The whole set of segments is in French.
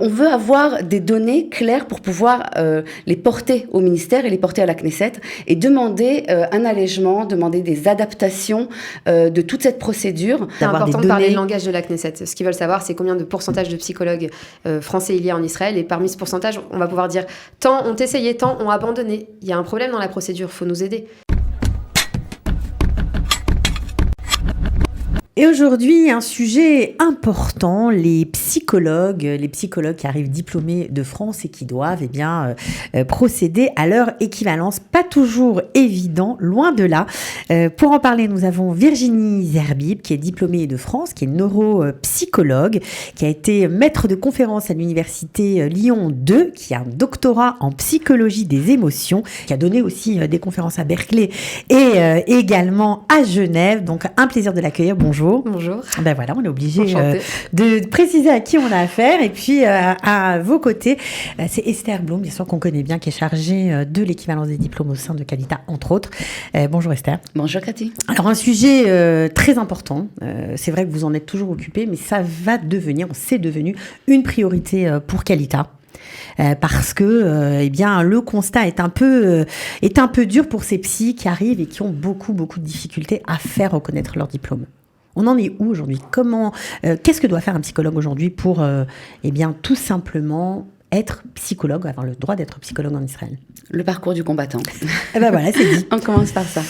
on veut avoir des données claires pour pouvoir les porter au ministère et les porter à la Knesset et demander un allègement, demander des adaptations de toute cette procédure. C'est important de parler le langage de la Knesset. Ce qu'ils veulent savoir, c'est combien de pourcentage de psychologues français il y a en Israël. Et parmi ce pourcentage, on va pouvoir dire tant ont essayé, tant ont abandonné. Il y a un problème dans la procédure, il faut nous aider. Et aujourd'hui, un sujet important, les psychologues qui arrivent diplômés de France et qui doivent procéder à leur équivalence. Pas toujours évident, loin de là. Pour en parler, nous avons Virginie Zerbib, qui est diplômée de France, qui est neuropsychologue, qui a été maître de conférence à l'université Lyon 2, qui a un doctorat en psychologie des émotions, qui a donné aussi des conférences à Berkeley et également à Genève. Donc, un plaisir de l'accueillir. Bonjour. Bonjour. Ben voilà, on est obligé de préciser à qui on a affaire. Et puis, à vos côtés, c'est Esther Blum, bien sûr qu'on connaît bien, qui est chargée de l'équivalence des diplômes au sein de Qualita, entre autres. Bonjour Esther. Bonjour Cathy. Alors, un sujet très important. C'est vrai que vous en êtes toujours occupée, mais ça va devenir, c'est devenu une priorité pour Qualita. Parce que le constat est un peu dur pour ces psys qui arrivent et qui ont beaucoup de difficultés à faire reconnaître leur diplôme. On en est où aujourd'hui ? Qu'est-ce que doit faire un psychologue aujourd'hui pour tout simplement être psychologue, avoir le droit d'être psychologue en Israël ? Le parcours du combattant. Voilà, c'est dit. On commence par ça.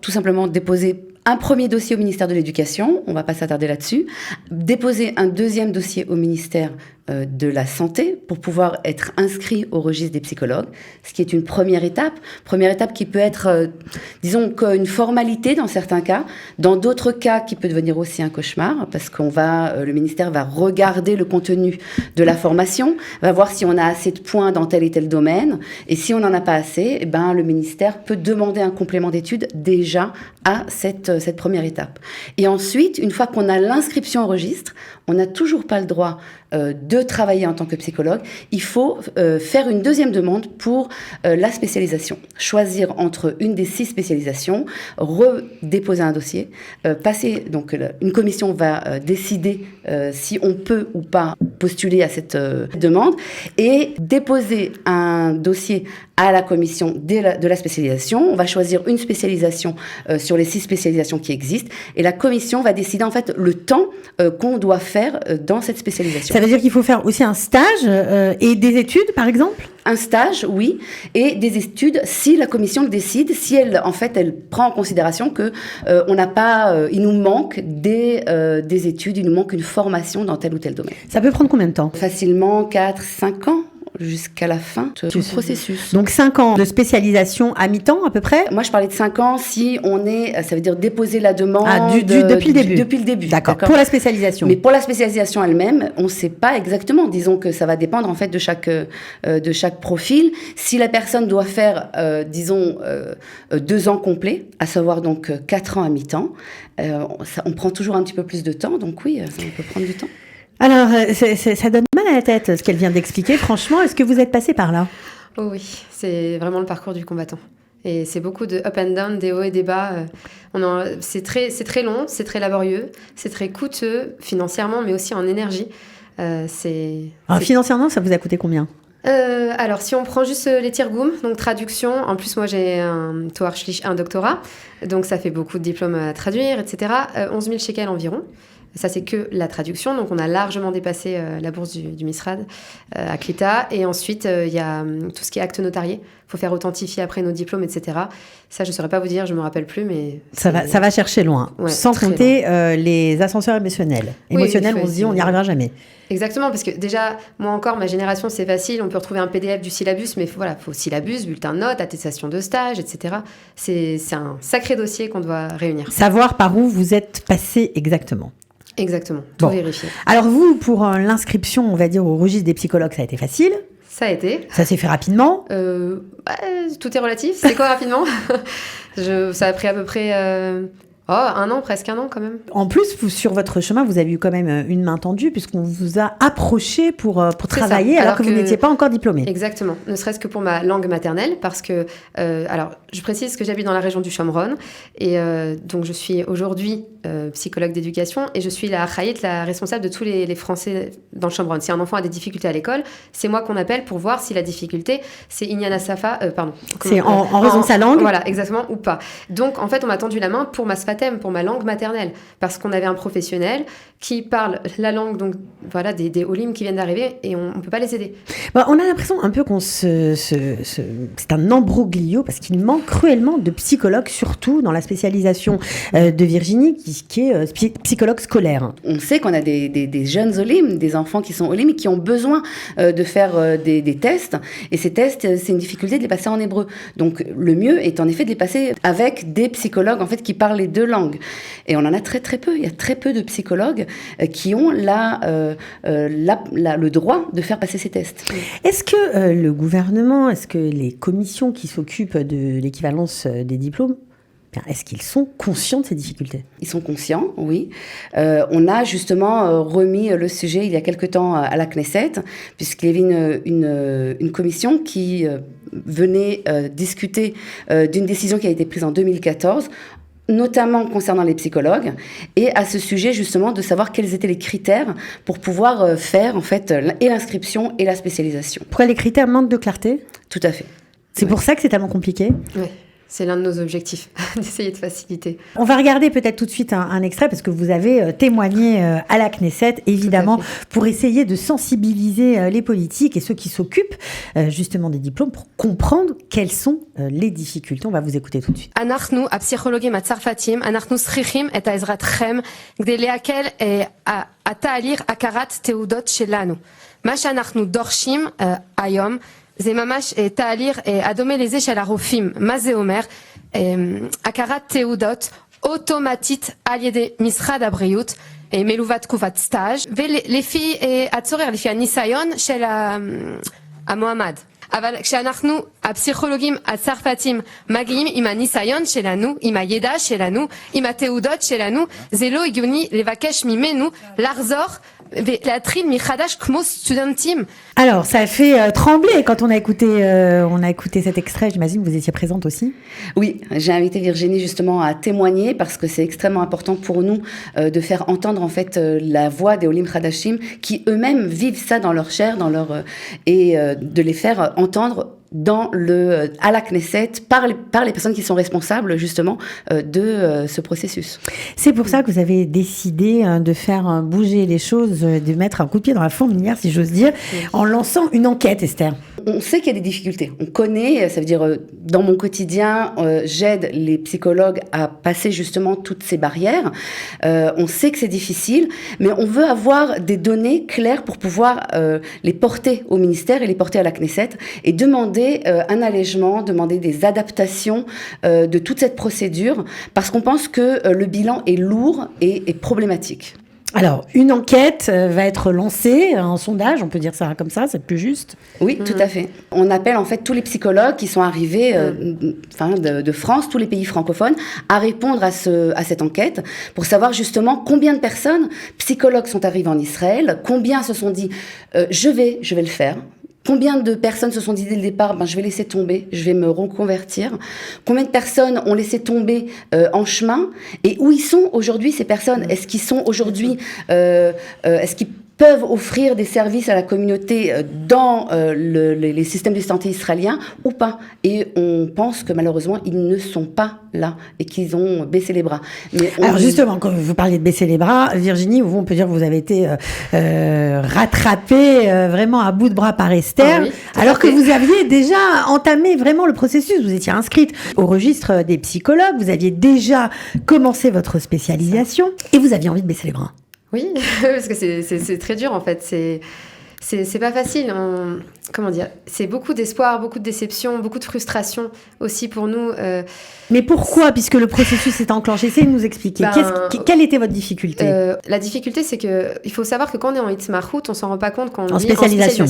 Tout simplement déposer un premier dossier au ministère de l'Éducation, on ne va pas s'attarder là-dessus, déposer un deuxième dossier au ministère de la Santé pour pouvoir être inscrit au registre des psychologues, ce qui est une première étape qui peut être, disons, une formalité dans certains cas, dans d'autres cas qui peut devenir aussi un cauchemar, parce le ministère va regarder le contenu de la formation, va voir si on a assez de points dans tel et tel domaine, et si on n'en a pas assez, le ministère peut demander un complément d'études déjà à cette première étape. Et ensuite, une fois qu'on a l'inscription au registre, on n'a toujours pas le droit de travailler en tant que psychologue. Il faut faire une deuxième demande pour la spécialisation. Choisir entre une des 6 spécialisations, redéposer un dossier, une commission va décider si on peut ou pas postuler à cette demande et déposer un dossier à la commission de la spécialisation. On va choisir une spécialisation sur les 6 spécialisations qui existent et la commission va décider en fait le temps qu'on doit faire dans cette spécialisation. Ça veut dire qu'il faut faire aussi un stage et des études, par exemple ? Un stage, oui, et des études si la commission le décide, si elle prend en considération que on n'a pas, il nous manque des études, il nous manque une formation dans tel ou tel domaine. Ça peut prendre combien de temps ? Facilement 4-5 ans. Jusqu'à la fin du processus. Donc 5 ans de spécialisation à mi-temps à peu près ? Moi je parlais de 5 ans si on est, ça veut dire déposer la demande depuis le début. Depuis le début. D'accord. Pour la spécialisation. Mais pour la spécialisation elle-même, on ne sait pas exactement. Disons que ça va dépendre en fait de chaque profil. Si la personne doit faire, 2 ans complets, à savoir donc 4 ans à mi-temps, on prend toujours un petit peu plus de temps. Donc oui, ça peut prendre du temps. Alors, ça donne mal à la tête, ce qu'elle vient d'expliquer. Franchement, est-ce que vous êtes passé par là ? Oh oui, c'est vraiment le parcours du combattant. Et c'est beaucoup de up and down, des hauts et des bas. C'est très long, c'est très laborieux, c'est très coûteux financièrement, mais aussi en énergie. Financièrement, ça vous a coûté combien ? Alors, si on prend juste les tirgoum, donc traduction, en plus, moi, j'ai un Toar Shlish, un doctorat, donc ça fait beaucoup de diplômes à traduire, etc. 11 000 shekels environ. Ça, c'est que la traduction. Donc, on a largement dépassé la bourse du Misrad à Qualita. Et ensuite, il y a tout ce qui est acte notarié. Il faut faire authentifier après nos diplômes, etc. Ça, je ne saurais pas vous dire, je ne me rappelle plus, mais... Ça va chercher loin. Ouais, sans compter les ascenseurs émotionnels. Émotionnels, on se dit, on n'y arrivera jamais. Exactement, parce que déjà, moi encore, ma génération, c'est facile. On peut retrouver un PDF du syllabus, mais faut syllabus, bulletin de notes, attestation de stage, etc. C'est un sacré dossier qu'on doit réunir. Savoir par où vous êtes passé exactement. Exactement, tout vérifier. Alors vous, pour l'inscription, on va dire, au registre des psychologues, ça a été facile ? Ça a été. Ça s'est fait rapidement ? Tout est relatif. C'est quoi rapidement ? Ça a pris à peu près 1 an, presque 1 an quand même. En plus, sur votre chemin, vous avez eu quand même une main tendue puisqu'on vous a approché pour travailler alors que vous n'étiez pas encore diplômé. Exactement. Ne serait-ce que pour ma langue maternelle parce que... alors, je précise que j'habite dans la région du Shomron et donc je suis aujourd'hui psychologue d'éducation et je suis la Achayit, la responsable de tous les Français dans le Shomron. Si un enfant a des difficultés à l'école, c'est moi qu'on appelle pour voir si la difficulté, c'est Inyana Safa, c'est en raison de sa langue. Voilà, exactement, ou pas. Donc, en fait, on m'a tendu la main pour ma sfatem, pour ma langue maternelle, parce qu'on avait un professionnel qui parle la langue, donc voilà, des Olim qui viennent d'arriver et on ne peut pas les aider. Bah, on a l'impression un peu c'est un ambroglio parce qu'il manque cruellement de psychologues, surtout dans la spécialisation de Virginie, qui est psychologue scolaire. On sait qu'on a des jeunes Olim, des enfants qui sont Olim et qui ont besoin de faire des tests. Et ces tests, c'est une difficulté de les passer en hébreu. Donc, le mieux est en effet de les passer avec des psychologues en fait, qui parlent les deux langues. Et on en a très très peu. Il y a très peu de psychologues qui ont le droit de faire passer ces tests. Est-ce que le gouvernement, est-ce que les commissions qui s'occupent de l'équivalence des diplômes, est-ce qu'ils sont conscients de ces difficultés ? Ils sont conscients, oui. On a justement remis le sujet il y a quelque temps à la Knesset, puisqu'il y avait une commission qui venait discuter d'une décision qui a été prise en 2014, notamment concernant les psychologues, et à ce sujet justement de savoir quels étaient les critères pour pouvoir faire en fait et l'inscription et la spécialisation. Pourquoi les critères manquent de clarté ? Tout à fait. C'est pour ça que c'est tellement compliqué ? Oui. C'est l'un de nos objectifs, d'essayer de faciliter. On va regarder peut-être tout de suite un extrait, parce que vous avez témoigné à la Knesset, évidemment, pour essayer de sensibiliser les politiques et ceux qui s'occupent justement des diplômes pour comprendre quelles sont les difficultés. On va vous écouter tout de suite. אנחנו, הפסיכולוגים הצרפתיים, אנחנו צריכים את עזרתכם כדי להקל התהליך הכרת תעודות שלנו. מה שאנחנו דורשים היום, זה ממש תהליך הדומה לזה של הרופאים. מה זה אומר? הכרת תעודות אוטומטית על ידי משרד הבריאות, מלווה תקופת סטאז' ולפי הצורך, לפי הניסיון של המועמד. אבל כשאנחנו, הפסיכולוגים הצרפתים, מגיעים עם הניסיון שלנו, עם הידע שלנו, עם התעודות שלנו, זה לא הגיוני לבקש ממנו לחזור ולהתחיל מחדש כמו סטודנטים. Alors, ça a fait trembler quand on a écouté cet extrait. J'imagine que vous étiez présente aussi. Oui, j'ai invité Virginie justement à témoigner parce que c'est extrêmement important pour nous de faire entendre en fait la voix des Olim Hadashim qui eux-mêmes vivent ça dans leur chair, et de les faire entendre à la Knesset par les personnes qui sont responsables justement de ce processus. C'est pour ça que vous avez décidé de faire bouger les choses, de mettre un coup de pied dans la fourmilière, si j'ose dire, en lançant une enquête, Esther. On sait qu'il y a des difficultés. On connaît, ça veut dire dans mon quotidien, j'aide les psychologues à passer justement toutes ces barrières. On sait que c'est difficile, mais on veut avoir des données claires pour pouvoir les porter au ministère et les porter à la Knesset et demander un allègement, demander des adaptations de toute cette procédure parce qu'on pense que le bilan est lourd et problématique. Alors, une enquête va être lancée, un sondage, on peut dire ça comme ça, c'est plus juste. Oui, tout à fait. On appelle en fait tous les psychologues qui sont arrivés de France, tous les pays francophones, à répondre à cette enquête pour savoir justement combien de personnes psychologues sont arrivés en Israël, combien se sont dit je vais le faire. Combien de personnes se sont dit dès le départ, je vais laisser tomber, je vais me reconvertir. Combien de personnes ont laissé tomber en chemin et où ils sont aujourd'hui ces personnes ? Est-ce qu'ils sont aujourd'hui, est-ce qu'ils peuvent offrir des services à la communauté dans les systèmes de santé israéliens ou pas. Et on pense que malheureusement, ils ne sont pas là et qu'ils ont baissé les bras. Mais alors justement, quand vous parlez de baisser les bras, Virginie, on peut dire que vous avez été rattrapée vraiment à bout de bras par Esther, oui, alors que vous aviez déjà entamé vraiment le processus. Vous étiez inscrite au registre des psychologues, vous aviez déjà commencé votre spécialisation et vous aviez envie de baisser les bras. Oui, parce que c'est très dur en fait. C'est pas facile. Comment dire ? C'est beaucoup d'espoir, beaucoup de déception, beaucoup de frustration aussi pour nous. Mais pourquoi ? Puisque le processus est enclenché, essayez de nous expliquer. Quelle était votre difficulté ? La difficulté, c'est qu'il faut savoir que quand on est en Hitmarhout, on s'en rend pas compte quand on est en spécialisation.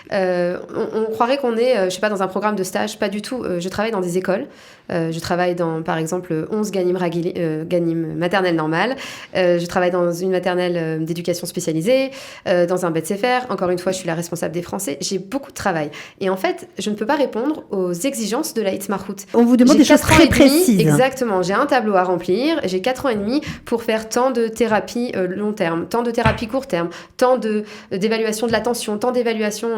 On croirait qu'on est, je sais pas, dans un programme de stage. Pas du tout. Je travaille dans des écoles. Je travaille dans, par exemple, 11 Ganim maternelle normale. Je travaille dans une maternelle d'éducation spécialisée, dans un Bet Sefer. faire. Encore une fois, je suis la responsable des Français. J'ai beaucoup de travail. Et en fait, je ne peux pas répondre aux exigences de la Hitmarhout. On vous demande des choses très précises. Exactement. J'ai un tableau à remplir. J'ai 4 ans et demi pour faire tant de thérapie long terme, tant de thérapie court terme, tant d'évaluation de l'attention, tant d'évaluation,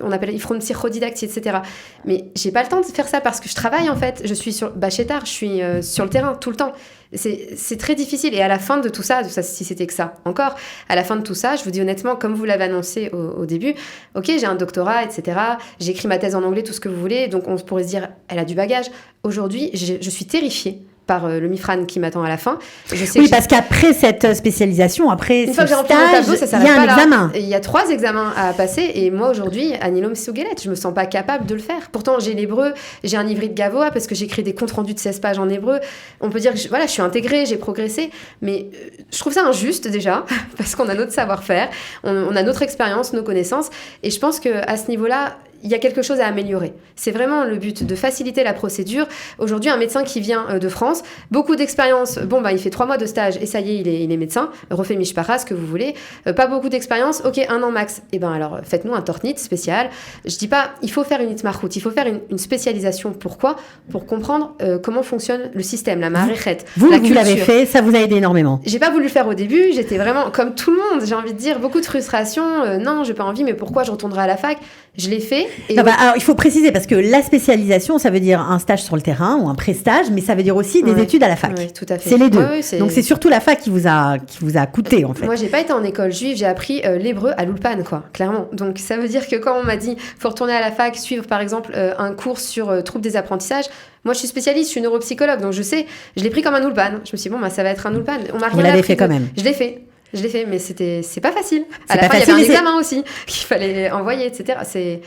on appelle psychodidactie, etc. Mais j'ai pas le temps de faire ça parce que je travaille en fait. Je suis chez Tard, je suis sur le terrain tout le temps. C'est très difficile. Et à la fin de tout ça, si c'était que ça encore, à la fin de tout ça, je vous dis honnêtement, comme vous l'avez annoncé au début, ok, j'ai un doctorat, etc. J'ai écrit ma thèse en anglais, tout ce que vous voulez. Donc on pourrait se dire, elle a du bagage. Aujourd'hui, je suis terrifiée par le Mifran qui m'attend à la fin. Parce qu'après cette spécialisation, après une fois que j'ai rempli mon tableau, ça s'arrête pas là. Examen. Il y a 3 examens à passer et moi aujourd'hui, à Nilom Sougelet, je me sens pas capable de le faire. Pourtant, j'ai l'hébreu, j'ai un ivrit de Gavoa parce que j'écris des comptes rendus de 16 pages en hébreu. On peut dire que je suis intégrée, j'ai progressé, mais je trouve ça injuste déjà parce qu'on a notre savoir-faire, on a notre expérience, nos connaissances et je pense qu'à ce niveau-là, il y a quelque chose à améliorer. C'est vraiment le but de faciliter la procédure. Aujourd'hui, un médecin qui vient de France, beaucoup d'expérience, il fait 3 mois de stage et ça y est, il est médecin, refait Mishpara, ce que vous voulez, pas beaucoup d'expérience, ok, 1 an max. Et alors, faites-nous un tornit spécial. Je dis pas, il faut faire une Hitmarhout, il faut faire une spécialisation. Pourquoi ? Pour comprendre comment fonctionne le système, la maréchet, la culture. Vous l'avez fait, ça vous a aidé énormément. J'ai pas voulu le faire au début, j'étais vraiment comme tout le monde, j'ai envie de dire, beaucoup de frustration, non, j'ai pas envie, mais pourquoi je retournerai à la fac ? Je l'ai fait. Alors, il faut préciser, parce que la spécialisation, ça veut dire un stage sur le terrain ou un pré-stage, mais ça veut dire aussi des études à la fac. Oui, tout à fait. C'est les deux. Donc, c'est surtout la fac qui vous a coûté, en fait. Moi, j'ai pas été en école juive, j'ai appris l'hébreu à l'Ulpan, quoi, clairement. Donc, ça veut dire que quand on m'a dit, faut retourner à la fac, suivre, par exemple, un cours sur troubles des apprentissages, moi, je suis spécialiste, je suis neuropsychologue, donc je sais, je l'ai pris comme un Ulpan. Je me suis dit, ça va être un Ulpan. Vous l'avez fait quand même. Je l'ai fait, mais c'est pas facile. À la fin, il y avait un examen aussi qu'il fallait envoyer, etc. C'est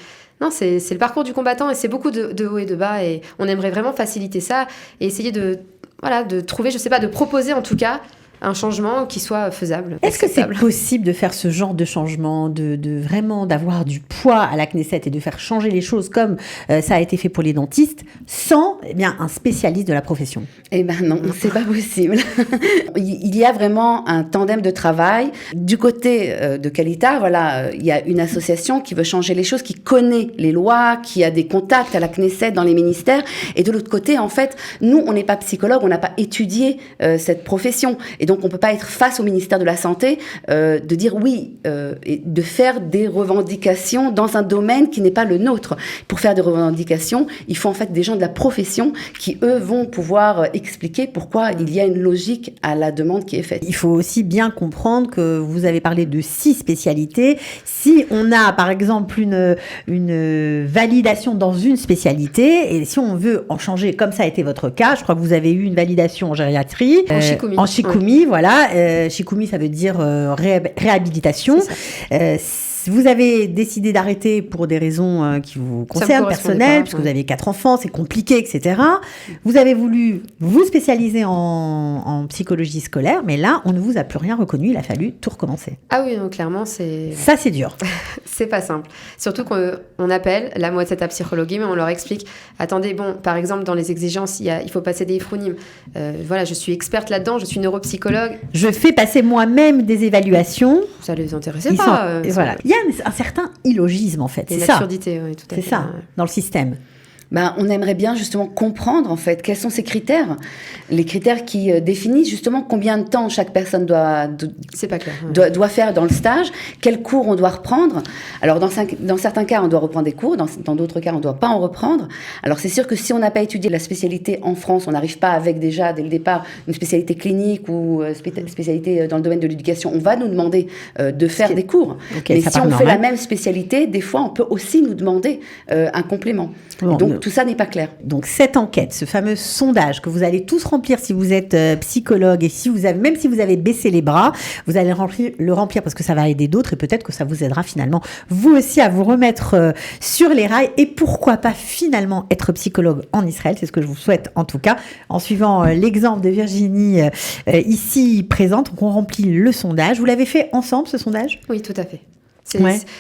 le parcours du combattant et c'est beaucoup de haut et de bas et on aimerait vraiment faciliter ça et essayer de trouver, de proposer en tout cas un changement qui soit faisable. Est-ce que c'est possible de faire ce genre de changement, de vraiment d'avoir du poids à la Knesset et de faire changer les choses comme ça a été fait pour les dentistes sans un spécialiste de la profession ? Non, c'est pas possible. Il y a vraiment un tandem de travail. Du côté de Qualita, il y a une association qui veut changer les choses, qui connaît les lois, qui a des contacts à la Knesset dans les ministères. Et de l'autre côté, en fait, nous, on n'est pas psychologue, on n'a pas étudié cette profession. Et donc, on ne peut pas être face au ministère de la Santé, de dire oui, et de faire des revendications dans un domaine qui n'est pas le nôtre. Pour faire des revendications, il faut en fait des gens de la profession qui, eux, vont pouvoir expliquer pourquoi il y a une logique à la demande qui est faite. Il faut aussi bien comprendre que vous avez parlé de 6 spécialités. Si on a, par exemple, une validation dans une spécialité, et si on veut en changer, comme ça a été votre cas, je crois que vous avez eu une validation en gériatrie. En Shikoumi. Shikoumi, ça veut dire réhabilitation. Vous avez décidé d'arrêter pour des raisons qui vous concernent, personnelles, puisque vous avez 4 enfants, c'est compliqué, etc. Vous avez voulu vous spécialiser en psychologie scolaire, mais là, on ne vous a plus rien reconnu, il a fallu tout recommencer. Ah oui, donc clairement, c'est... Ça, c'est dur. C'est pas simple. Surtout qu'on appelle la moitié de la psychologie, mais on leur explique, attendez, par exemple, dans les exigences, il faut passer des ifrounim. Je suis experte là-dedans, je suis neuropsychologue. Je fais passer moi-même des évaluations. Ça les intéressait pas. Voilà. Il y a un certain illogisme, en fait. C'est ça. L'absurdité, oui, tout à fait. C'est ça, dans le système. On aimerait bien justement comprendre en fait quels sont ces critères, les critères qui définissent justement combien de temps chaque personne c'est pas clair, doit faire dans le stage, quels cours on doit reprendre. Alors dans certains cas on doit reprendre des cours, dans d'autres cas on ne doit pas en reprendre. Alors c'est sûr que si on n'a pas étudié la spécialité en France, on n'arrive pas avec déjà dès le départ une spécialité clinique ou spécialité dans le domaine de l'éducation, on va nous demander de faire des cours. Mais si on fait la même spécialité, des fois on peut aussi nous demander un complément. Donc tout ça n'est pas clair. Donc cette enquête, ce fameux sondage que vous allez tous remplir si vous êtes psychologue et même si vous avez baissé les bras, vous allez le remplir parce que ça va aider d'autres et peut-être que ça vous aidera finalement vous aussi à vous remettre sur les rails et pourquoi pas finalement être psychologue en Israël, c'est ce que je vous souhaite en tout cas, en suivant l'exemple de Virginie ici présente. Donc on remplit le sondage. Vous l'avez fait ensemble ce sondage ? Oui, tout à fait.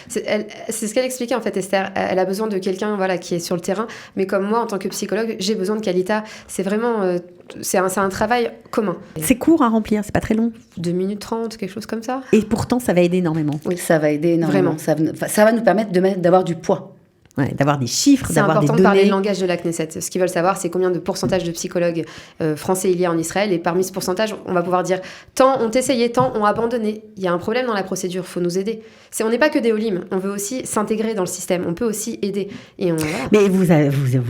C'est ce qu'elle expliquait en fait, Esther. Elle a besoin de quelqu'un qui est sur le terrain, mais comme moi en tant que psychologue, j'ai besoin de Kalita. C'est vraiment c'est un travail commun. C'est court à remplir, c'est pas très long. 2 minutes 30, quelque chose comme ça. Et pourtant, ça va aider énormément. Oui, ça va aider énormément. Ça va nous permettre d'avoir du poids. Ouais, d'avoir des chiffres, d'avoir des données. C'est important de parler le langage de la Knesset. Ce qu'ils veulent savoir, c'est combien de pourcentage de psychologues français il y a en Israël. Et parmi ce pourcentage, on va pouvoir dire tant ont essayé, tant ont abandonné. Il y a un problème dans la procédure, il faut nous aider. On n'est pas que des olim, on veut aussi s'intégrer dans le système, on peut aussi aider. Voilà. Mais vous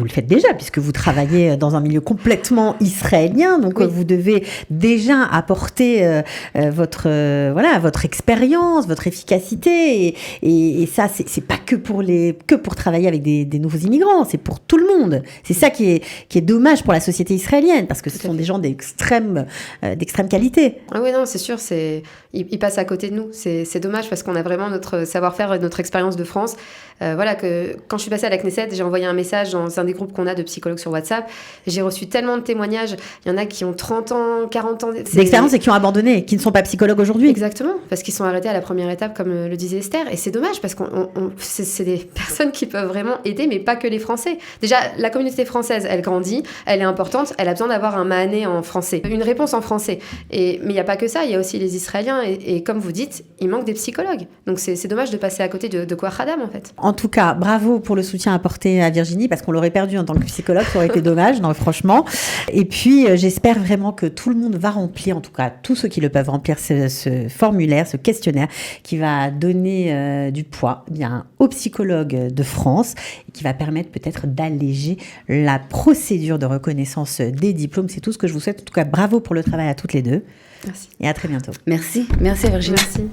le faites déjà, puisque vous travaillez dans un milieu complètement israélien, donc vous devez déjà apporter votre expérience, votre efficacité. Et ça, c'est pas que pour travailler avec des nouveaux immigrants, c'est pour tout le monde. C'est ça qui est dommage pour la société israélienne, parce que ce sont des gens d'extrême qualité. Ah oui, non, c'est sûr, ils passent à côté de nous. C'est dommage parce qu'on a vraiment notre savoir-faire, notre expérience de France. Que quand je suis passée à la Knesset, j'ai envoyé un message dans un des groupes qu'on a de psychologues sur WhatsApp. J'ai reçu tellement de témoignages. Il y en a qui ont 30 ans, 40 ans d'expérience et qui ont abandonné, qui ne sont pas psychologues aujourd'hui. Exactement, parce qu'ils sont arrêtés à la première étape, comme le disait Esther. Et c'est dommage parce que c'est des personnes qui peuvent vraiment aider, mais pas que les Français. Déjà, la communauté française, elle grandit, elle est importante, elle a besoin d'avoir un mahané en français, une réponse en français. Mais il n'y a pas que ça, il y a aussi les Israéliens. Et comme vous dites, il manque des psychologues. Donc c'est dommage de passer à côté de Kouach Hadam, en fait. En tout cas, bravo pour le soutien apporté à Virginie, parce qu'on l'aurait perdu en tant que psychologue, ça aurait été dommage, non, franchement. Et puis, j'espère vraiment que tout le monde va remplir, en tout cas, tous ceux qui le peuvent remplir ce formulaire, ce questionnaire, qui va donner du poids aux psychologues de France, et qui va permettre peut-être d'alléger la procédure de reconnaissance des diplômes. C'est tout ce que je vous souhaite. En tout cas, bravo pour le travail à toutes les deux. Merci. Et à très bientôt. Merci. Merci Virginie. Merci.